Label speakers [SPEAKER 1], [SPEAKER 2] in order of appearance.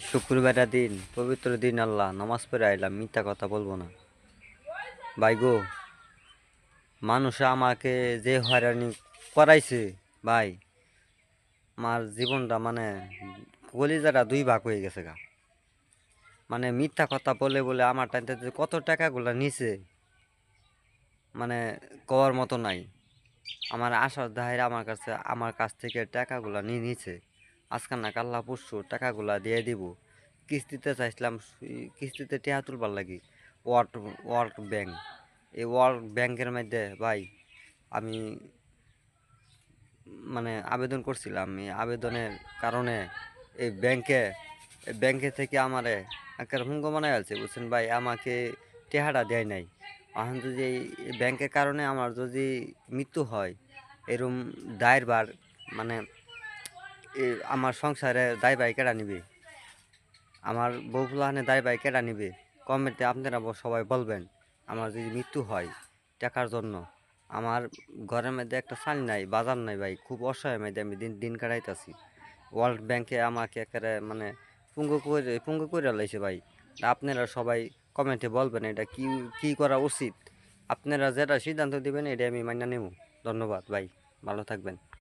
[SPEAKER 1] শুক্রবারের দিন পবিত্র দিন আল্লাহ নামাজ পড়ে আইলাম, মিথ্যা কথা বলবো না ভাই গো। মানুষ আমাকে যে হয়রানি করাইছে ভাই, আমার জীবনটা মানে কলিজাটা দুই ভাগ হয়ে গেছে গা। মানে মিথ্যা কথা বলে বলে আমার টাইমতে যে কত টাকাগুলা নিছে, মানে কওয়ার মতো নাই। আমার আশার দাহের আমার কাছ থেকে টাকাগুলা নিয়ে নিছে। আজকাল না কাল্লা পরশু টাকাগুলা দিয়ে দিব। কিস্তিতে চাইছিলাম, কিস্তিতে টেহা তুলবার লাগি। ওয়ার্ল্ড ওয়ার্ল্ড ব্যাংক, এই ওয়ার্ল্ড ব্যাংকের মধ্যে ভাই আমি মানে আবেদন করছিলাম। এই আবেদনের কারণে এই ব্যাংকে থেকে আমারে একটা হুঙ্গ বানায় আছে, বুঝছেন ভাই। আমাকে টেহাটা দেয় নাই। এখন যদি এই ব্যাংকের কারণে আমার যদি মৃত্যু হয়, এরম দায়ের মানে আমার সংসারে দায় ভাই কেডা নিবে? আমার বউ ফুলাহানে দায় ভাই কেডা নিবে? কমেন্টে আপনারা সবাই বলবেন। আমার যদি মৃত্যু হয় টাকার জন্য, আমার ঘরের মধ্যে একটা চাল নাই, বাজার নাই ভাই, খুব অসহায় মধ্যে আমি দিন দিন কাটাইতাছি। ওয়ার্ল্ড ব্যাংকে আমাকে একেবারে মানে পুঙ্গু করে লাইছে ভাই। আপনারা সবাই কমেন্টে বলবেন এটা কি কি করা উচিত। আপনারা যেটা সিদ্ধান্ত দিবেন এটা আমি মাইনা নেব। ধন্যবাদ ভাই, ভালো থাকবেন।